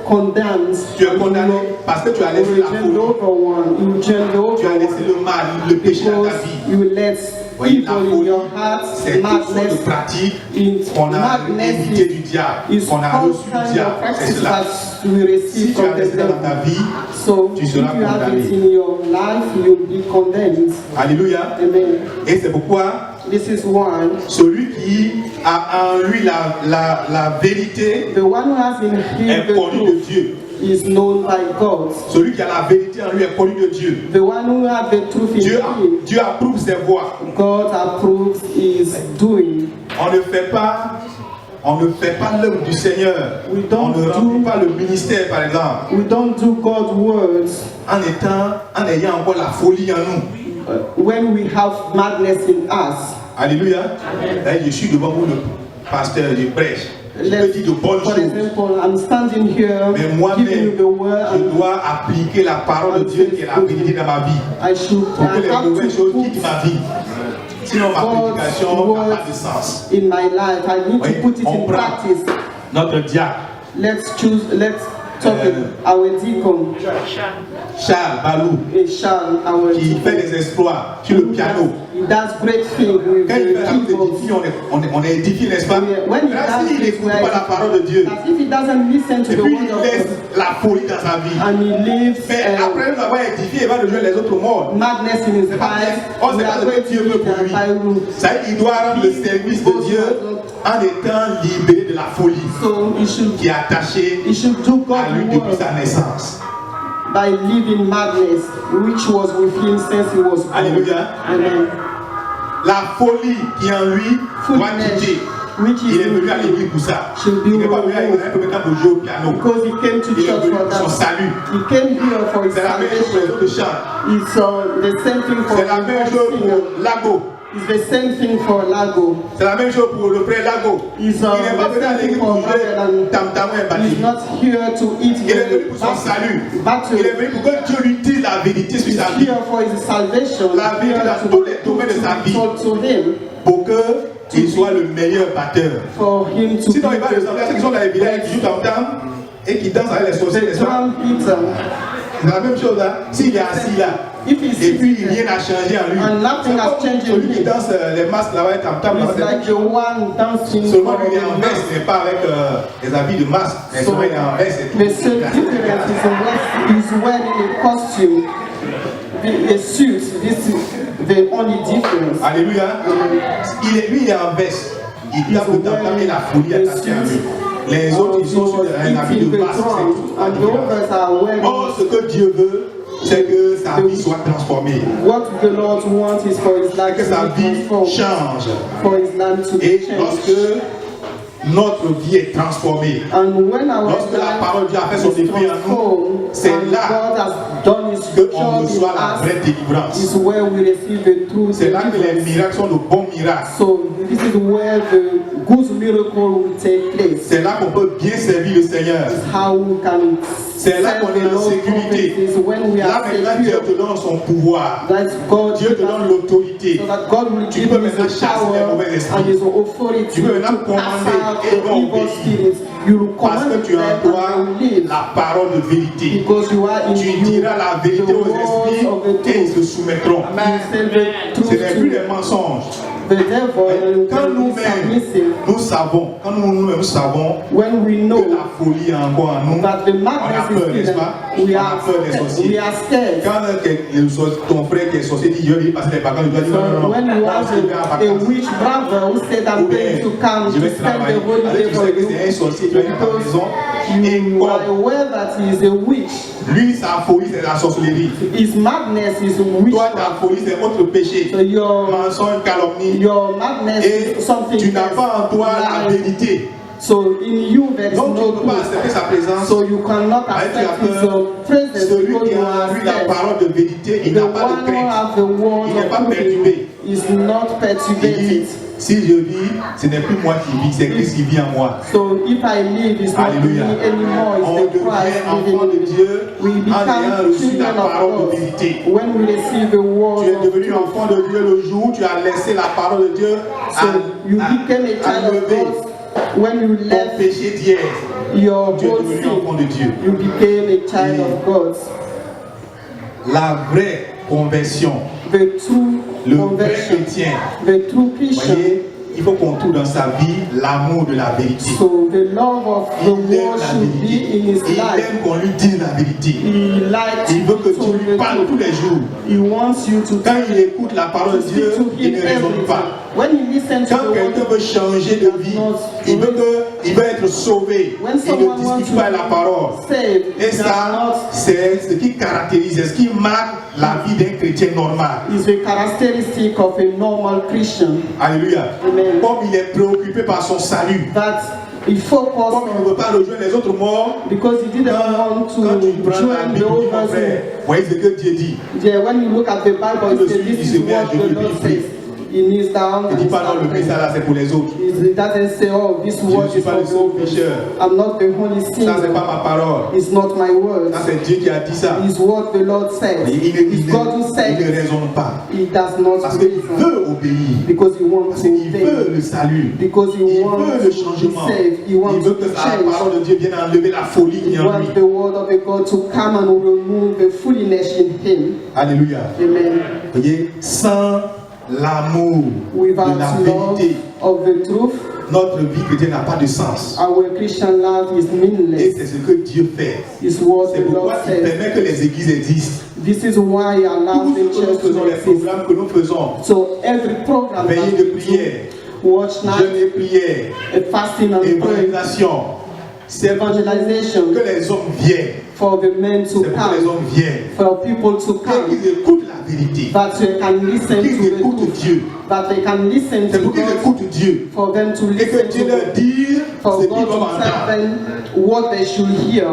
condemned. Tu es condamné parce que tu as You laissé la reject the folie. other one. You reject the Tu as other laissé one. le mal, le péché dans ta Because vie. you let Voyez, la evil in folie, your heart, c'est toutes sortes madness. de pratiques It's qu'on a madness hérité du diable, is qu'on a all reçu du kind of diable. C'est practice cela. that we receive Si tu from as the laissé ça dans devil. ta vie, So tu if seras you have it condamné. in your life, you'll be condemned. Alléluia. Amen. Et c'est pourquoi This is one. celui qui a en lui la vérité The one who has in him est the connu de truth Dieu. is known by God. Celui qui a la vérité en lui est connu de Dieu. The one who has the truth in him, Dieu approuve ses voies. God approves his doing. On ne fait pas l'œuvre du Seigneur. We On don't ne do- remplit pas le ministère, par exemple, We don't do God's words en ayant encore la folie en nous. when we have madness in us. Alléluia. Et je suis devant vous, le pasteur, je prêche. Je peux dire de bonnes For choses. example, I'm standing here Mais giving you moi-même, the word je and dois appliquer la parole de Dieu qui est la vérité dans ma vie. I should Pour que les have mauvaises choses to quittent put ma vie. Sinon, ma prédication n'a God's pas de sens. in my life. I need Oui, to put it on in prend practice. notre diable, Let's talk our deacon, Charles Balou, Charles, our qui fait deacon. des exploits sur le piano. He does great things with Quand il fait la the people. édifié, on est édifié, n'est-ce pas? When he Là, does s'il this, n'écoute pas la parole de Dieu, as if he doesn't listen to et the puis word il of laisse God, la folie dans sa vie. and he lives Mais après nous avoir édifié, il va rejoindre les autres morts. madness in his C'est pas eyes, bien. On we sait pas are ce going que Dieu to veut live pour lui. by rule. Ça veut dire qu'il doit rendre le service de Dieu en étant libéré de la folie So he should qui est attachée do à lui God's depuis work sa naissance. by living madness, which was with him since he was born. Alléluia. Amen. La folie qui est en lui doit quitter. Which Il est is venu à l'église pour ça. should be Il n'est pas venu à l'église pour jouer au piano. because he came to Il est church venu for pour son that. salut. He came here for his C'est la même chose pour les salvation. autres chants. It's the same thing for C'est la même chose the singer. pour Lago. It's the same thing for Lago. C'est la même chose pour le frère Lago. It's Il n'est pas venu à l'église pour jouer tam-tam et He's batterie. not here to eat Il est venu pour son salut. battle. Il est venu pour que Dieu lui dise la vérité sur He's sa vie. here for his salvation. La vérité dans tous les domaines de sa vie. talk to him, Pour qu'il soit le meilleur batteur. for him to Sinon, il va be ressembler à ceux qui sont dans les villages qui jouent tam-tam et qui dansent avec les sorciers. the n'est-ce pas? drum beater. C'est la même chose là. S'il est assis là, If he's et puis sitting rien there, n'a changé en lui. and nothing C'est has comme changed in celui qui him. danse les masques là-bas et tam-tam. là-bas, It's c'est- like the one dancing Seulement for lui il est en the veste, il n'est pas avec les habits de masque. Mais So, seulement il est en veste et tout. the same difference is wearing a costume, a suit. This is the only difference. Alléluia. Lui, il est en veste. Il tape le tam-tam et la folie attachée à lui. Les autres, ils sont sur un habit Eating de the masque. c'est drum, tout. and the others are wearing. Or, ce que Dieu veut, c'est que sa vie soit transformée. What the Lord wants is for his life Que sa to be vie transformed, change. for his life to be Et changed. lorsque notre vie est transformée, And when our lorsque la life parole de Dieu a fait son is effet en nous, transformed, c'est and là God has done his qu'on job reçoit la in us, vraie délivrance. is where we receive the true C'est là que les deliverance. miracles sont de bons miracles. So this is where the good miracle will take place. C'est là qu'on peut bien servir le Seigneur. How we can C'est là serve qu'on est the en Lord sécurité. properties when we Là are maintenant, Dieu secure. te donne son pouvoir. That God Dieu te donne l'autorité. so that God will Tu give peux you maintenant the chasser les power mauvais esprits. and his authority Tu peux maintenant to commander cast out et the non evil obéir. spirits. You will Parce command que tu them as en toi and they will live. la parole de vérité. Because you are in Tu you diras la the vérité aux words esprits of the et ils truth. se soumettront. You say the Ce truth n'est plus to des mensonges. the devil Quand and be nous-mêmes, submissive. nous savons, quand nous savons When we que know la folie est encore en nous, that the on a madness peur, is n'est-ce given, pas? we On a are peur des scared. sorciers. We are scared. Quand ton frère qui est sorcier dit, je vais passer les vacances, il doit dire non, non, So non. when you Moi, have je vais en a vacances. witch brother who said I'm Ou bien, going to come je to vais spend the travailler. holiday Tu for sais que you c'est un sorcier, tu vas être à la maison. Et you are comme aware that he is a witch. lui, sa folie, c'est la sorcellerie. His madness is Toi, witchcraft. ta folie, c'est autre péché. So Mensonge, calomnie. your madness Et is something tu n'as else. pas en toi la Like, vérité. so in you there is Donc tu no ne peux pas truth. accepter sa présence. So you cannot Avec accept tu as his peur. presence Celui because qui you a are lui la scared. parole de vérité, il The n'a pas one de who crainte. has the word Il n'est pas of perturbé. truth is not Il perturbed. dit, si je vis, ce n'est plus moi qui vis, c'est Christ qui vit en moi. So if I live, it's not Alléluia. me anymore, On it's the devient Christ enfant living de in me. Dieu We en ayant become reçu children la of parole de God vérité. when we receive the word Tu es of devenu truth. enfant de Dieu le jour où tu as laissé la parole de Dieu So you became a child of lever God When you ton left péché d'hier, your tu es old devenu enfant de sin, Dieu. you became a child of God. La vraie conversion, The true le vrai conversion, chrétien, the true vous Christian. voyez, il faut qu'on trouve dans sa vie l'amour de la vérité. So the love of the Il aime world la should be vérité. in his Il life. aime qu'on lui dise la vérité. He likes Il veut que to tu lui parles tous les jours. He wants you to Quand il écoute la parole de Dieu, speak to il him ne raisonne every pas. time. When he listens to Quand the quelqu'un word, veut changer de vie, il veut être sauvé. when Il ne someone wants discute pas la parole. to save, Et he does ça, c'est ce qui caractérise, c'est ce qui marque la vie d'un chrétien normal. not is the characteristic of a normal Christian. Alléluia. Amen. Comme il est préoccupé par son salut, That he focused comme il ne veut on, pas rejoindre les autres morts, because he didn't want to quand tu prends la join Bible, the mon others. frère, voyez ce que Dieu dit. Yeah, when you look at the Bible, it says this is what the Lord says. He kneels down Il ne and dit pas non, le starts message là c'est pour les autres. It doesn't say, oh, this word suis is pas for le seul the pécheur. I'm not the only Ça c'est pas sinner. ma parole. It's not my word. Ça c'est Dieu qui a dit ça. It's what the Lord says. Mais It's God who il says. ne raisonne pas. He does not Parce qu'il reason. veut obéir. Because he wants Parce to qu'il veut obey. le salut. Because he Il wants veut le to be changement. saved. He Il wants veut to que be la parole changed. de Dieu vienne enlever la folie qui He est en lui. wants the word of the God to come and remove the foolishness in him. Alléluia. Amen. Vous voyez, sans l'amour Without de la love vérité, of the truth, notre vie chrétienne n'a pas de sens. our Christian life is Et meaningless. c'est ce que Dieu fait. Is what C'est the pourquoi Lord il says. permet que les églises existent. This is why he allows Tout the ce que nous church faisons, to les exist. programmes que nous faisons, So every program veillée that de we prière, do, watch jeûne night, et prière, a fasting and prayer, évangélisation, c'est pour evangelization, que les hommes viennent. for the men to C'est pour que les come, hommes viennent. for people to Et come, qu'ils écoutent la vérité. that they can listen Qu'ils to the écoutent truth, Dieu. that they can listen C'est to pour qu'ils God, écoutent Dieu. for them to Et que listen Dieu to leur God, dise for ce qu'ils God doivent to entendre. tell them what they should hear.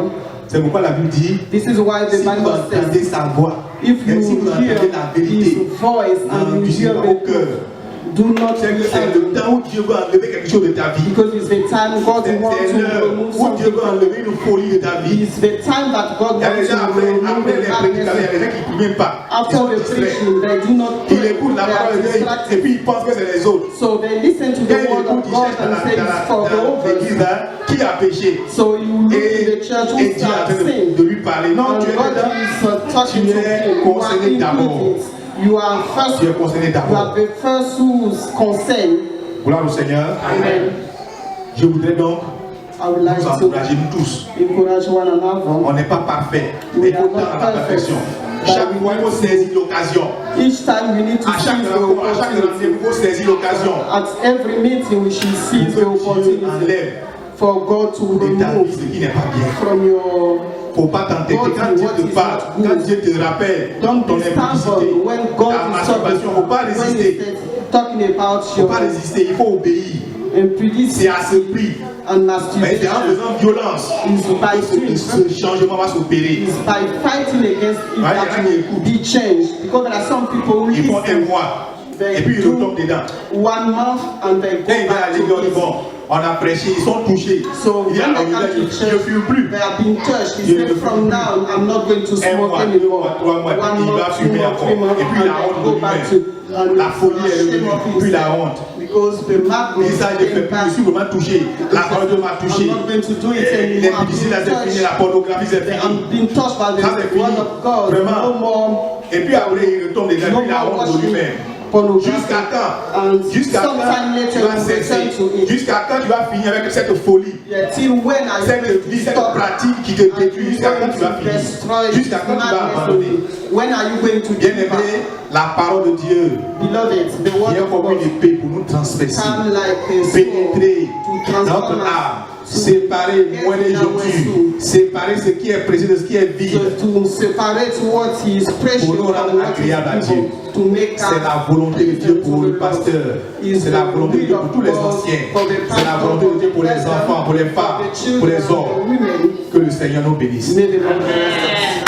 C'est pourquoi la Bible dit, This is why the si vous Bible entendez says, sa voix, if et si you vous entendez hear la vérité, his voice and you n'endurcissez hear pas the au cœur. truth, do not C'est que be c'est angry. le temps où Dieu veut enlever quelque chose de ta vie. Because it's the time God wants C'est to l'heure remove où Dieu something veut from enlever you. une folie de ta vie. It's the time that God Il y a wants des gens to après remove les the prédicateurs, il y a darkness. des gens qui ne prient même pas. Ils After sont the distraits. preaching, they do not Ils pray. écoutent la They parole are de Dieu distracted. et puis ils pensent que c'est les autres. So they listen to Quand the ils word écoutent, of ils God cherchent and say it's for the dans l'église others. là, qui a péché. So you look to the church who Et Dieu est en starts train sin. de lui parler. Non, And tu es God dedans. is talking Tu to es him. You are concerné d'abord. included. You are first. Tu es concerné You d'abord. are the first who's concerned. Gloire au Seigneur. Amen. Je voudrais donc I would like nous to encourager, nous tous. encourage one another. On n'est pas parfait. We Il are faut not tendre à la perfect. perfection. But Chaque we fois, il faut need to- saisir l'occasion. Each time we need to À chaque seize the rencontre, à chaque opportunity. rendez-vous, il faut saisir l'occasion. At every meeting, we should seize the Pour que Dieu opportunity enlève for God to de ta vie remove ce qui n'est pas bien. from your. Il ne faut pas t'entêter. Quand Dieu te parle, quand Dieu te rappelle Don't ton be impudicité, stubborn when God ta is masturbation, il ne faut pas talking. When résister. he's talking about Il ne faut pas your résister, il faut obéir. impudicity C'est à ce prix. and Mais c'est en masturbation, faisant violence is by que doing ce changement va s'opérer. is by fighting against it Ouais, that il y a will be changed. Because there are some people who Ils font un listen mois They et puis ils do retombent dedans. 1 month and they Quand ils go viennent à back l'église, on dit to bon, on a prêché, ils sont touchés. So Il y a when un they come to je ne fume church, plus. they have been touched. He Je said, ne from fume now, I'm not going to Un smoke mois, 2 anymore. mois, 3 mois, 1 puis il va month, 2 fumer months, 3 encore. months, Et puis and la they honte go de back lui-même. to and La folie est shame revenue, of puis la himself. honte. Because the Et madness ça, je ne fais came plus, back. je suis vraiment touché. La parole de Dieu m'a touché. I'm not going to do it anymore. L'impudicité, là, c'est fini. La pornographie, c'est fini. I'm being touched by the Ça, c'est fini. word of God. Vraiment. No more. Et puis après, il retombe dedans, No puis la more honte de watching lui-même. pornography. Jusqu'à quand? And Jusqu'à sometime quand later tu vas you return cesser? to it. Jusqu'à quand tu vas finir avec cette folie? Yeah, till when are you Cette going vie, to cette stop? pratique qui te Are détruit, you jusqu'à quand going tu vas to finir? destroy Jusqu'à quand tu vas madness abandonner? of it? When are you going to give Bien-aimé, up? la parole de Dieu Beloved, the word vient of comme God une épée pour nous transpercer, come like a pénétrer sword to notre transform âme, us, séparer get moins les in our jonctures, soul. séparer ce qui est précieux de ce qui est vide. to separate what is precious Pour nous from rendre what agréable à is evil, to make C'est us la volonté de Dieu pour le to the pasteur. Lord. C'est la volonté de Dieu pour tous les anciens. C'est la volonté de Dieu pour les enfants, pour les femmes, pour les hommes. Que le Seigneur nous bénisse. May the Lord bless us.